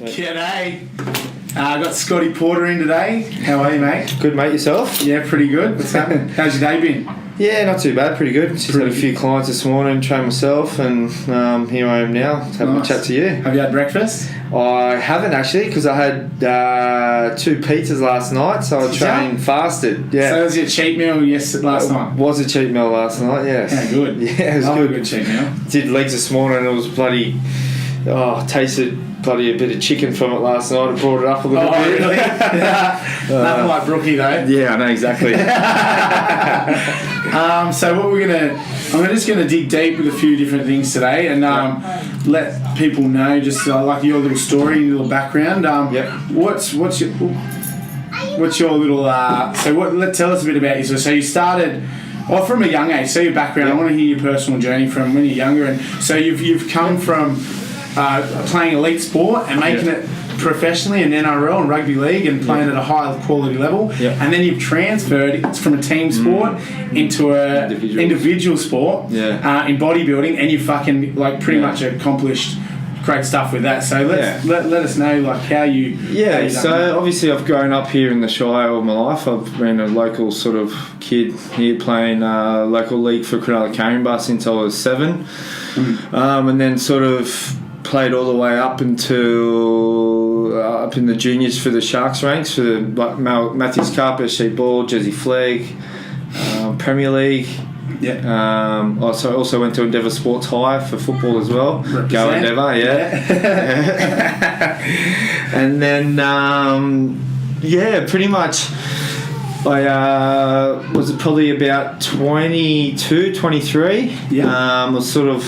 G'day. I got Scotty Porter in today. How are you, mate? Good, mate. Yourself? Yeah, pretty good. What's happening? How's your day been? Yeah, not too bad. Pretty good. Just had a few clients this morning, trained myself, and here I am now having a chat to you. Have you had breakfast? I haven't actually, because I had 2 pizzas last night, so I trained fasted. Yeah. So it was your cheat meal last night? Was a cheat meal last night, yes. Yeah, good. Yeah, it was good. good. A good cheat meal. Did legs this morning, and it was bloody... tasted bloody a bit of chicken from it last night. I brought it up a little bit. Oh, really? Nothing like Brookie, though. Yeah, I know exactly. So what I'm just gonna dig deep with a few different things today, and let people know just like your little story, your little background. What's your little tell us a bit about you. So you started from a young age. So your background. I want to hear your personal journey from when you're younger, and so you've come from playing elite sport and making it professionally in NRL and rugby league and playing at a high quality level, and then you've transferred from a team sport into a individual sport in bodybuilding, and you fucking pretty much accomplished great stuff with that. So let us know how you so obviously I've grown up here in the Shire all my life. I've been a local sort of kid here playing local league for Cronulla Caringbah since I was 7, and then sort of played all the way up into up in the juniors for the Sharks ranks for the Matthews Cup, SC Ball, Jersey Flag, Premier League. Also went to Endeavour Sports High for football as well. Represent. Go Endeavour, and then pretty much I was probably about 22, 23. Was sort of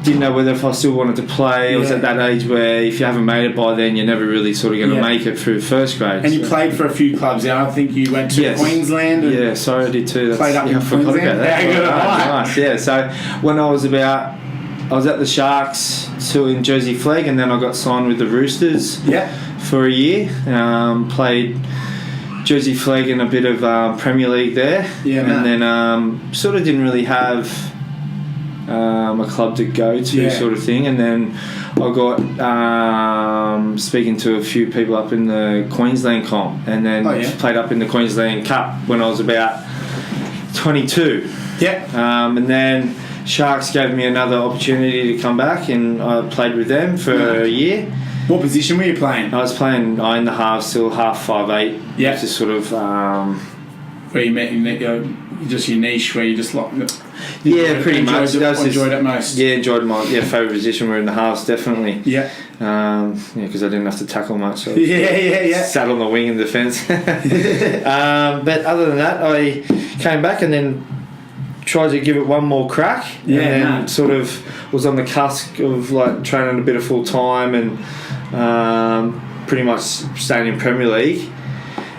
didn't know whether if I still wanted to play. I was at that age where if you haven't made it by then, you're never really sort of going to make it through first grade. And you played for a few clubs. I think you went to Queensland. And sorry, I did too. Played up in Queensland. I forgot about that. Nice. Yeah. So when I was at the Sharks in Jersey Flag, and then I got signed with the Roosters. For a year. Played Jersey Flag in a bit of Premier League there. And then sort of didn't really have a club to go to sort of thing, and then I got speaking to a few people up in the Queensland comp, and then played up in the Queensland Cup when I was about 22. And then Sharks gave me another opportunity to come back, and I played with them for a year. What position were you playing? I was playing in the half, still half 5'8". Just sort of where you met just your niche, where you just like pretty much enjoyed it most. Enjoyed my favourite position. We're in the halves, definitely. Because I didn't have to tackle much. So sat on the wing in defence. But other than that, I came back and then tried to give it one more crack. Sort of was on the cusp of training a bit of full time and pretty much staying in Premier League.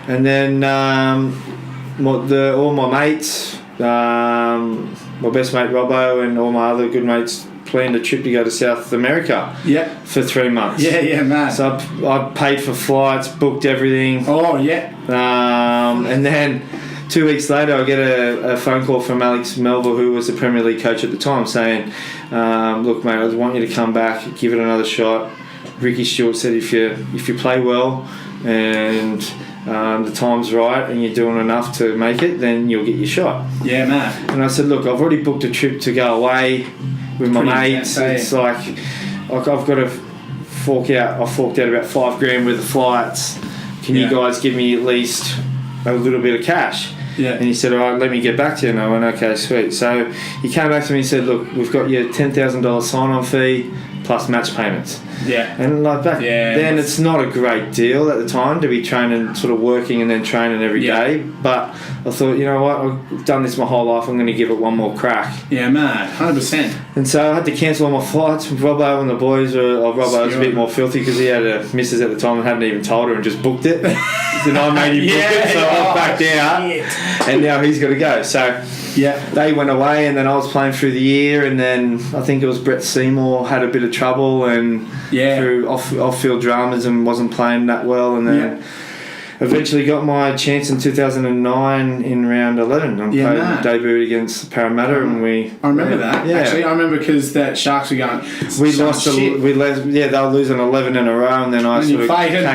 And then all my mates, my best mate Robbo and all my other good mates planned a trip to go to South America for 3 months. Man. So I paid for flights, booked everything. And then 2 weeks later I get a phone call from Alex Melville, who was the Premier League coach at the time, saying, look mate, I want you to come back, give it another shot. Ricky Stewart said if you play well and the time's right and you're doing enough to make it, then you'll get your shot. Man. And I said, look, I've already booked a trip to go away with my mates. It's like I've got to fork out. I forked out about $5,000 worth of flights. Can you guys give me at least a little bit of cash? And he said, all right, let me get back to you. And I went, okay, sweet. So he came back to me and said, look, we've got your $10,000 sign-on fee plus match payments. And back then it's not a great deal at the time to be training, sort of working and then training every day. But I thought, you know what, I've done this my whole life, I'm going to give it one more crack. Man, 100%. And so I had to cancel all my flights with Robbo, and the boys Robbo was a bit more filthy because he had a missus at the time and hadn't even told her and just booked it. Then I made him book it, so I backed out, and now he's got to go. So they went away, and then I was playing through the year, and then I think it was Brett Seymour had a bit of trouble and through off-field dramas and wasn't playing that well, and then eventually got my chance in 2009 in round 11. I debuted against Parramatta, and I remember that. Yeah. Actually, I remember because that Sharks were going. They were losing 11 in a row, and then I sort of came in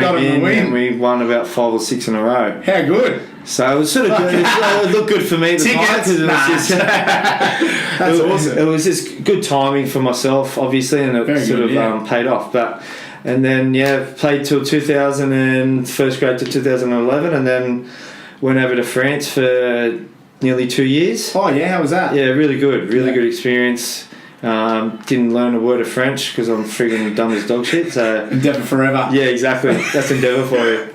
and we won about 5 or 6 in a row. How good! So it was sort of good. It looked good for me at the time because awesome. It was just good timing for myself, obviously, and it paid off. And then played till 2000 and first grade to 2011, and then went over to France for nearly 2 years. Oh yeah, how was that? Yeah, really good, good experience. Didn't learn a word of French because I'm friggin' dumb as dog shit. So Endeavour forever. Yeah, exactly. That's Endeavour for you.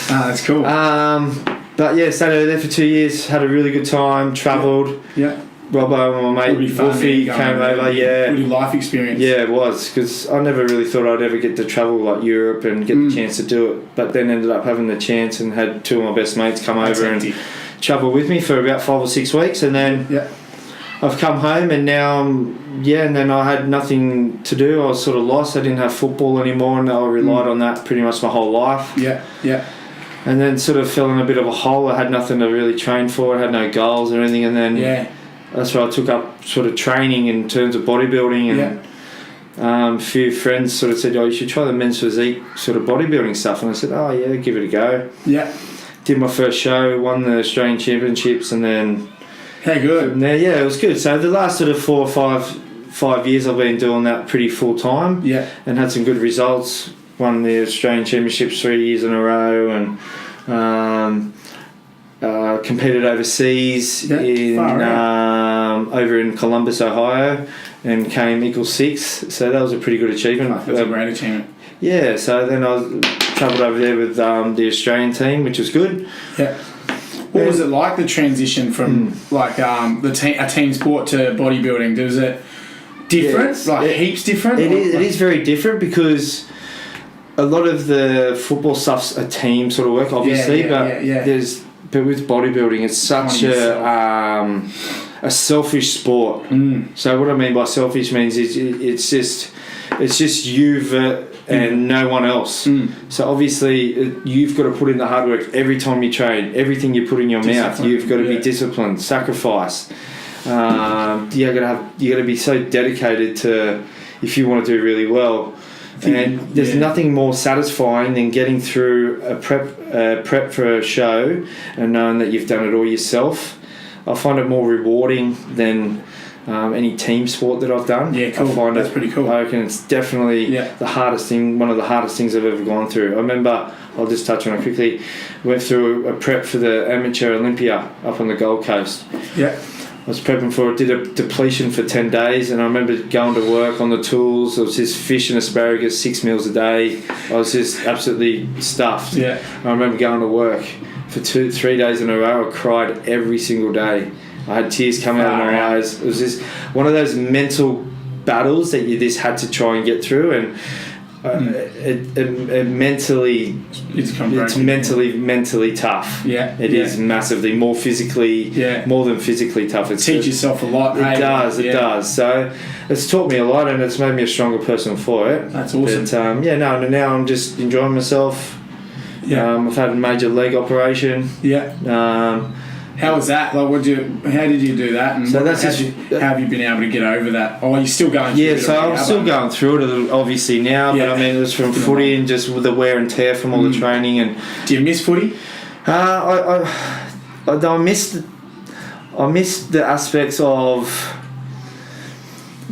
That's cool. But yeah, stayed over there for 2 years. Had a really good time. Travelled. Yeah. Robbo, my mate Wolfie, came over. Yeah. Really life experience. Yeah, it was, because I never really thought I'd ever get to travel like Europe and get the chance to do it. But then ended up having the chance and had 2 of my best mates come over and travel with me for about 5 or 6 weeks, and then I've come home, and now and then I had nothing to do. I was sort of lost. I didn't have football anymore, and I relied on that pretty much my whole life. Yeah. And then sort of fell in a bit of a hole. I had nothing to really train for. I had no goals or anything, and then that's why I took up sort of training in terms of bodybuilding, and a few friends sort of said, "Oh, you should try the men's physique sort of bodybuilding stuff," and I said, "Oh yeah, give it a go." Yeah. Did my first show, won the Australian Championships, and then. How good? Yeah, it was good. So the last sort of 4 or 5 years, I've been doing that pretty full time. Yeah. And had some good results. Won the Australian Championships 3 years in a row, and competed overseas over in Columbus, Ohio, and came equal 6th. So that was a pretty good achievement. That's a great achievement. Yeah. So then I travelled over there with the Australian team, which was good. Yeah. What was it like, the transition from a team sport to bodybuilding? Was it different? Heaps different? It is very different, because a lot of the football stuff's a team sort of work, obviously, but with bodybuilding, it's such a selfish sport. So what I mean by selfish means it's just you and no one else. So obviously you've got to put in the hard work every time you train. Everything you put in your mouth, you've got to be disciplined, sacrifice. You got to be so dedicated to, if you want to do really well. And there's nothing more satisfying than getting through a prep for a show and knowing that you've done it all yourself. I find it more rewarding than any team sport that I've done. Yeah, cool. I find that's pretty cool. I reckon it's definitely the hardest thing, one of the hardest things I've ever gone through. I remember, I'll just touch on it quickly, went through a prep for the Amateur Olympia up on the Gold Coast. Yeah. I was prepping for it, did a depletion for 10 days, and I remember going to work on the tools. It was just fish and asparagus, 6 meals a day. I was just absolutely stuffed. Yeah. I remember going to work for 2-3 days in a row. I cried every single day. I had tears coming out of my eyes. It was just one of those mental battles that you just had to try and get through, and it mentally, it's mentally tough. Yeah, it is massively more than physically tough. It teaches yourself a lot. It does. So it's taught me a lot, and it's made me a stronger person for it. That's awesome. But now I'm just enjoying myself. Yeah, I've had a major leg operation. Yeah. How was that? Like, how did you do that? And so how have you been able to get over that? Oh, are you still going through it? Yeah, so I'm still going through it, obviously, now. Yeah. But, I mean, it was from footy and just with the wear and tear from all the training. And do you miss footy? I missed the aspects of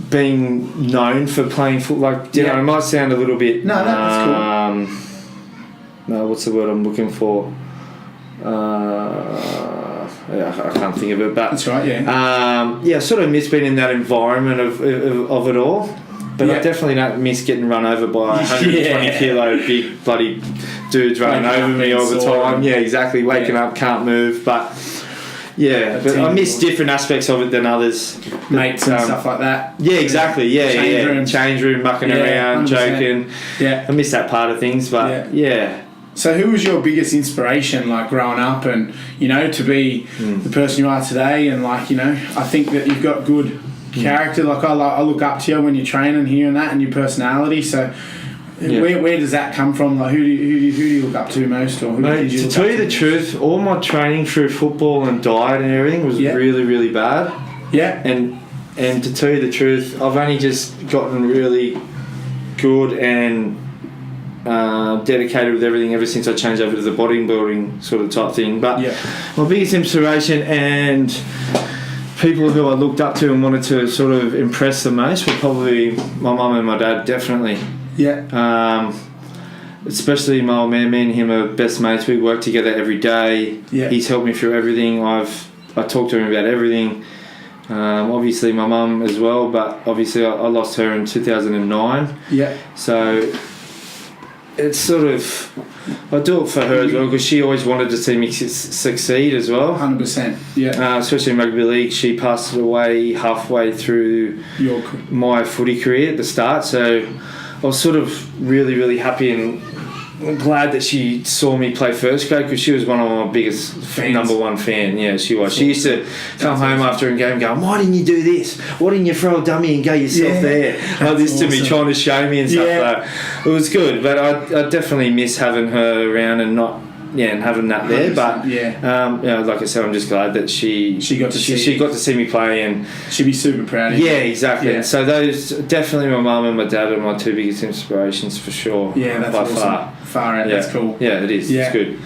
being known for playing football. Like, it might sound a little bit... No, that's cool. No, what's the word I'm looking for? I can't think of it, but that's right. Yeah. I sort of miss being in that environment of it all, but I definitely don't miss getting run over by 120 kilo big bloody dudes running over me all the time. Yeah, exactly. Waking up, can't move, but I miss different aspects of it than others. Mates and stuff like that. Yeah, exactly. Change room, mucking around, 100%. Joking. Yeah, I miss that part of things, but So who was your biggest inspiration, like, growing up and, to be the person you are today? And, like, I think that you've got good character. Like, I look up to you when you're training here and that, and your personality. So Where does that come from? Like, who do you look up to most, or Mate, to tell you the truth, all my training through football and diet and everything was really, really bad. Yeah. And to tell you the truth, I've only just gotten really good and dedicated with everything ever since I changed over to the bodybuilding sort of type thing. But my biggest inspiration and people who I looked up to and wanted to sort of impress the most were probably my mum and my dad, definitely. Yeah. Especially my old man. Me and him are best mates. We work together every day. Yeah. He's helped me through everything. I talk to him about everything. Obviously my mum as well, but obviously I lost her in 2009. Yeah. So it's sort of, I do it for her as well because she always wanted to see me succeed as well. 100%. Yeah. Especially in rugby league, she passed away halfway through my footy career at the start. So I was sort of really, really happy and glad that she saw me play first grade because she was one of my biggest number one fan. Yeah, she was. She used to come home after a game going, "Why didn't you do this? Why didn't you throw a dummy and go yourself there?" Like this to me, trying to show me and stuff like that. It was good, but I definitely miss having her around and not and having that there. But like I said, I'm just glad that she got to see me play, and she'd be super proud of you. Yeah, exactly. Yeah. So those definitely my mum and my dad are my two biggest inspirations for sure. Yeah, that's awesome. Far out. That's cool. Yeah, it is. Yeah. It's good.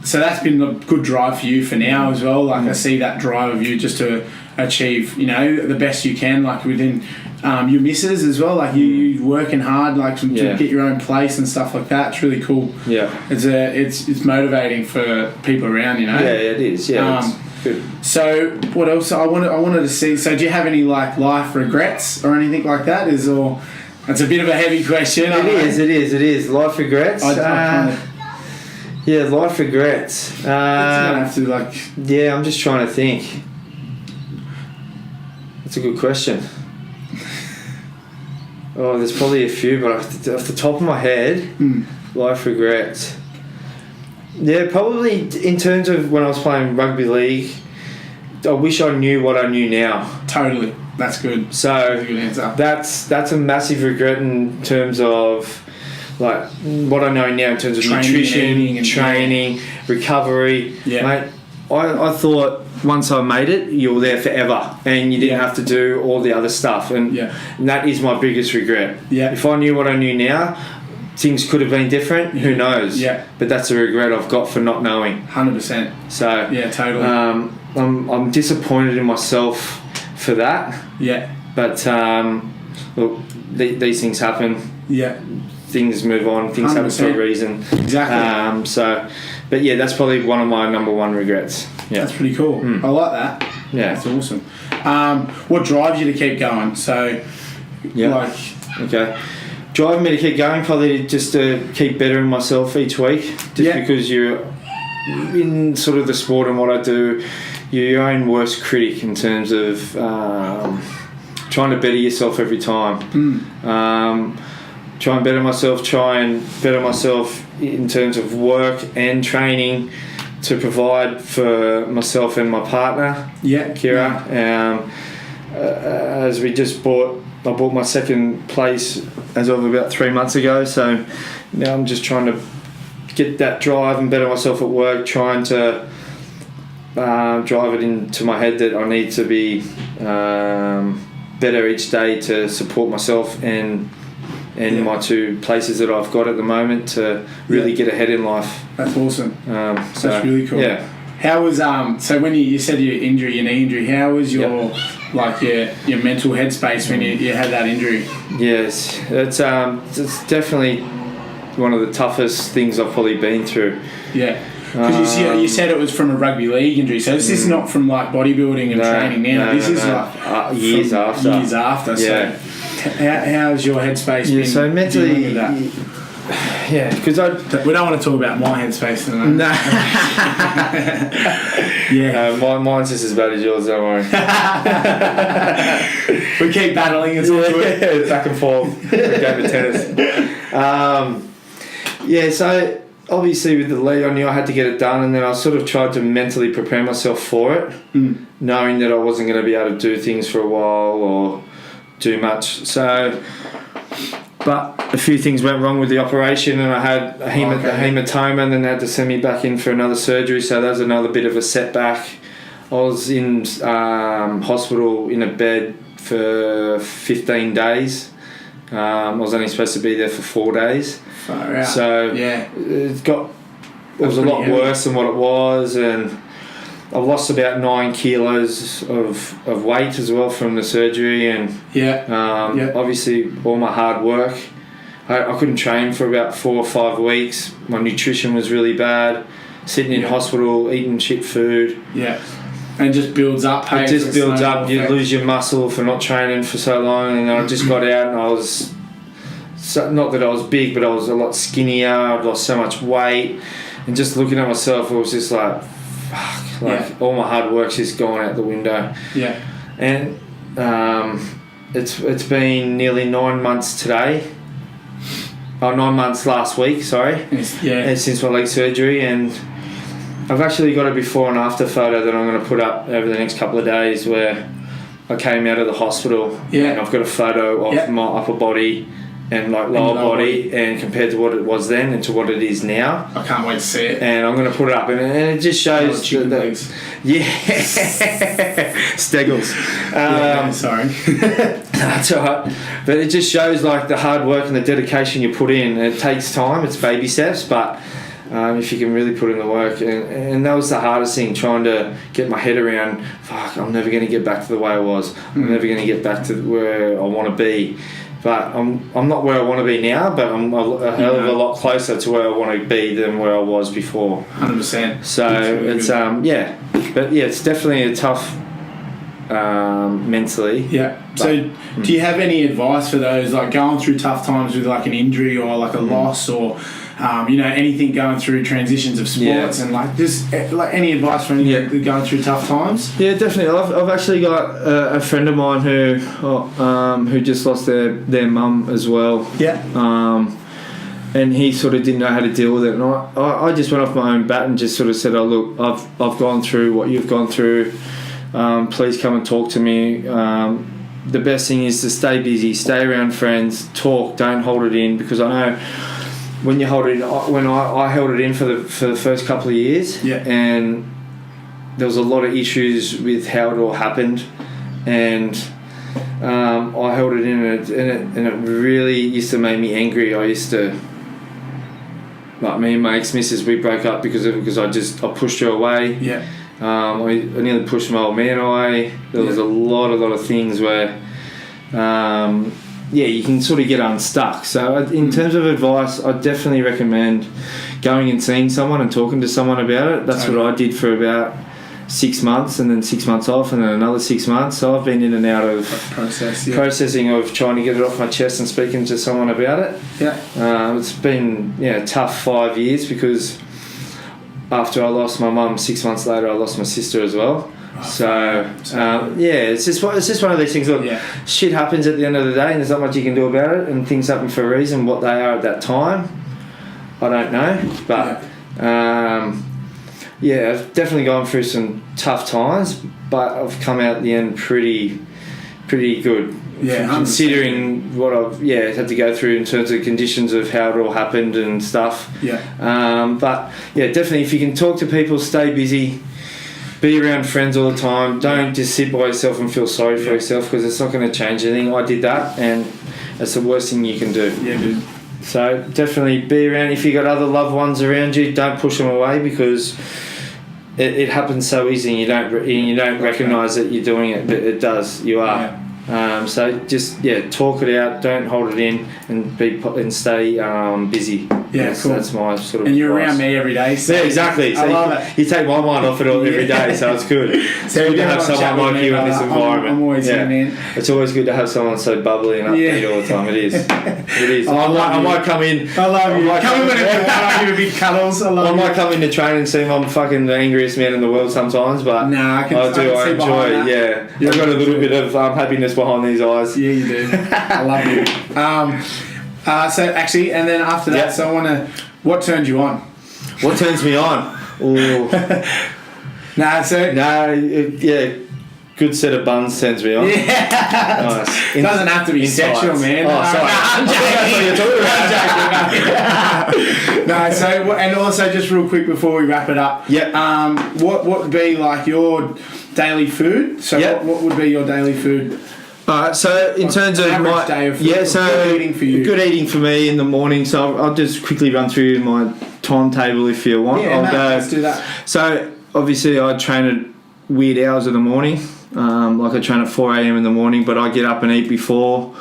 So that's been a good drive for you for now as well. Like I see that drive of you just to achieve, the best you can, like within your missus as well. Like you working hard, like to get your own place and stuff like that. It's really cool. Yeah, it's motivating for people around. Yeah, it is. Yeah. Good. So what else? I wanted to see. So do you have any like life regrets or anything like that? It's a bit of a heavy question. It is. Life regrets. Yeah, life regrets. Have to I'm just trying to think. That's a good question. Oh, there's probably a few, but off the top of my head, life regrets. Yeah, probably in terms of when I was playing rugby league, I wish I knew what I knew now. Totally. That's good. So that's a good answer. That's a massive regret in terms of like what I know now in terms of nutrition, training, recovery. Yeah. Mate, I thought once I made it, you were there forever and you didn't have to do all the other stuff. And that is my biggest regret. Yeah. If I knew what I knew now, things could have been different. Who knows? Yeah. But that's a regret I've got for not knowing. 100%. So yeah, totally. I'm disappointed in myself for that. Yeah. But look, these things happen. Yeah. Things move on. Things 100%. Happen for a reason. Exactly. But yeah, that's probably one of my number one regrets. Yeah. That's pretty cool. I like that. Yeah. That's awesome. What drives you to keep going? So, okay. Driving me to keep going, probably just to keep bettering myself each week. Just because you're in sort of the sport and what I do, you're your own worst critic in terms of trying to better yourself every time. Try and better myself in terms of work and training to provide for myself and my partner, Kira. As we just I bought my second place as of about 3 months ago, so now I'm just trying to get that drive and better myself at work, trying to drive it into my head that I need to be better each day to support myself and my two places that I've got at the moment to really get ahead in life. That's awesome. That's really cool. Yeah. How was so when you said your knee injury? How was your your mental headspace when you had that injury? Yes, it's definitely one of the toughest things I've probably been through. Yeah. Because you said it was from a rugby league injury, so this is not from like bodybuilding and training now. This is like years after. Years after. Yeah. So how's your headspace been? So mentally, because we don't want to talk about my headspace tonight. No. Mine's just as bad as yours. Don't worry. We keep battling. It's all good. Back and forth. Game of tennis. So obviously with the lead, I knew I had to get it done, and then I sort of tried to mentally prepare myself for it, knowing that I wasn't going to be able to do things for a while or do much. So but a few things went wrong with the operation, and I had a hematoma, and then they had to send me back in for another surgery. So that was another bit of a setback. I was in hospital in a bed for 15 days. I was only supposed to be there for 4 days. Far out. So it was a lot worse than what it was, and I've lost about 9 kilos of weight as well from the surgery, and obviously all my hard work. I couldn't train for about 4 or 5 weeks. My nutrition was really bad. Sitting in hospital, eating shit food. Yeah. And it just builds up. It just builds up. You lose your muscle for not training for so long. And I just got out, and I was not that I was big, but I was a lot skinnier. I'd lost so much weight, and just looking at myself, it was just like, fuck, all my hard work's just gone out the window. Yeah. And it's been nearly 9 months today. 9 months last week. Sorry. And since my leg surgery, and I've actually got a before and after photo that I'm going to put up over the next couple of days where I came out of the hospital, and I've got a photo of my upper body and like lower body, and compared to what it was then and to what it is now. I can't wait to see it. And I'm going to put it up, and it just shows Steggles. Sorry. That's alright. But it just shows like the hard work and the dedication you put in. It takes time, it's baby steps, but if you can really put in the work, and that was the hardest thing, trying to get my head around, fuck, I'm never going to get back to the way I was. I'm never going to get back to where I want to be. But I'm not where I want to be now, but I'm a hell of a lot closer to where I want to be than where I was before. 100%. So it's it's definitely a tough mentally. Yeah. So do you have any advice for those like going through tough times with like an injury or like a loss, or anything, going through transitions of sports, and like just like any advice for anyone going through tough times? Yeah, definitely. I've actually got a friend of mine who just lost their mum as well. Yeah. And he sort of didn't know how to deal with it, and I just went off my own bat and just sort of said, "Oh look, I've gone through what you've gone through. Please come and talk to me." The best thing is to stay busy, stay around friends, talk, don't hold it in, because I know when you hold it in, when I held it in for the first couple of years, and there was a lot of issues with how it all happened, and I held it in, and it really used to make me angry. I used to, like, me and my ex-missus, we broke up because I pushed her away. Yeah. I nearly pushed my old man away. There was a lot of things where, you can sort of get unstuck. So in terms of advice, I definitely recommend going and seeing someone and talking to someone about it. That's what I did for about 6 months, and then 6 months off, and then another 6 months. So I've been in and out of processing of trying to get it off my chest and speaking to someone about it. Yeah. It's been a tough 5 years, because after I lost my mum, 6 months later, I lost my sister as well. It's just one of these things. Look, shit happens at the end of the day, and there's not much you can do about it, and things happen for a reason. What they are at that time, I don't know. But I've definitely gone through some tough times, but I've come out at the end pretty good. Yeah, considering what I've had to go through in terms of conditions of how it all happened and stuff. Yeah. Definitely, if you can talk to people, stay busy, be around friends all the time. Don't just sit by yourself and feel sorry for yourself, because it's not going to change anything. I did that, and it's the worst thing you can do. Yeah, dude. So definitely be around. If you got other loved ones around you, don't push them away, because it happens so easy, and you don't recognise that you're doing it, but it does. You are. Yeah. So just talk it out, don't hold it in, and stay busy. Yeah, cool. That's my sort of. And you're advice. Around me every day. So exactly. So I love it. You take my mind off it all every day, so it's good. It's good to have someone like you in this environment. I'm always here, man. It's always good to have someone so bubbly and upbeat all the time. It is. It is. I might come in. I love you. Come in whenever I give a big cuddles. I might come into training and seem I'm fucking the angriest man in the world sometimes, but I enjoy it. Yeah, I've got a little bit of happiness behind these eyes. Yeah, you do. I love you. So actually, and then after that, so I want to. What turns you on? What turns me on? Ooh. good set of buns sends me on. Yeah. Nice. It doesn't have to be sexual, man. Oh, sorry. No, so and also just real quick before we wrap it up. Yeah. What would be like your daily food? So what would be your daily food? Alright, so in terms of my day of food, good eating for you. Good eating for me in the morning. So I'll just quickly run through my timetable if you want. Yeah, let's do that. So obviously I train at weird hours of the morning. Like I train at 4 a.m. in the morning, but I get up and eat before.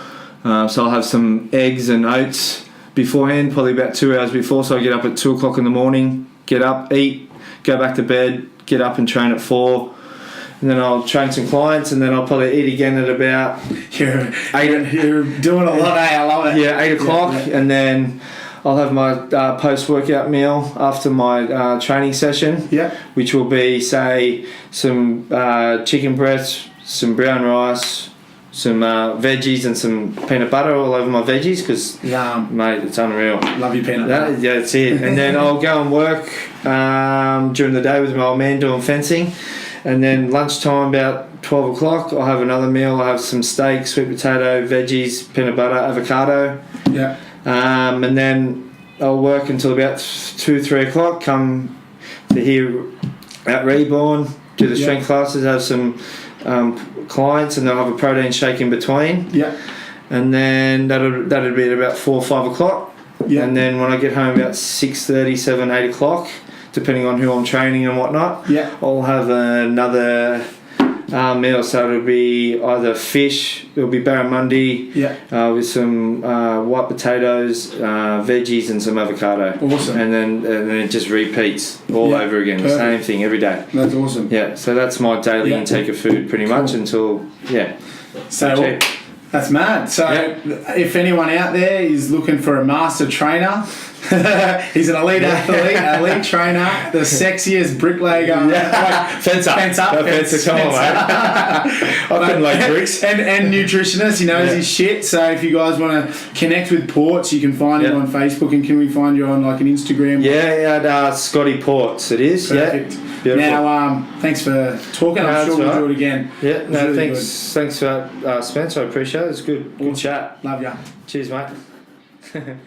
So I'll have some eggs and oats beforehand, probably about 2 hours before. So I get up at 2 o'clock in the morning, get up, eat, go back to bed, get up and train at 4. And then I'll train some clients, and then I'll probably eat again at about You're doing a lot, I love it. Yeah, 8 o'clock, and then I'll have my post-workout meal after my training session, which will be, say, some chicken breasts, some brown rice, some veggies, and some peanut butter all over my veggies, because, mate, it's unreal. Love your peanut butter. Yeah, that's it. And then I'll go and work during the day with my old man doing fencing. And then lunchtime, about 12 o'clock, I'll have another meal. I'll have some steak, sweet potato, veggies, peanut butter, avocado. Yeah. And then I'll work until about 2, 3 o'clock, come to here at Reborn, do the strength classes, have some clients, and then I'll have a protein shake in between. Yeah. And then that'll be at about 4 or 5 o'clock. Yeah. And then when I get home about 6:30, 7, 8 o'clock, depending on who I'm training and whatnot, I'll have another meal. So it'll be either fish, it'll be barramundi, with some white potatoes, veggies, and some avocado. Awesome. And then it just repeats all over again. Perfect. Same thing every day. That's awesome. Yeah. So that's my daily intake of food, pretty much until So. That's mad. So if anyone out there is looking for a master trainer, he's an elite athlete, elite trainer, the sexiest bricklayer. Fence up. Come on, mate. I couldn't lay bricks. And nutritionist, he knows his shit. So if you guys want to connect with Portz, you can find him on Facebook. And can we find you on like an Instagram? Yeah, Scotty Portz it is. Perfect. Beautiful. Now, thanks for talking. I'm sure we'll do it again. Yeah, thanks for that, Spencer. I appreciate it. It's good chat. Love ya. Cheers, mate.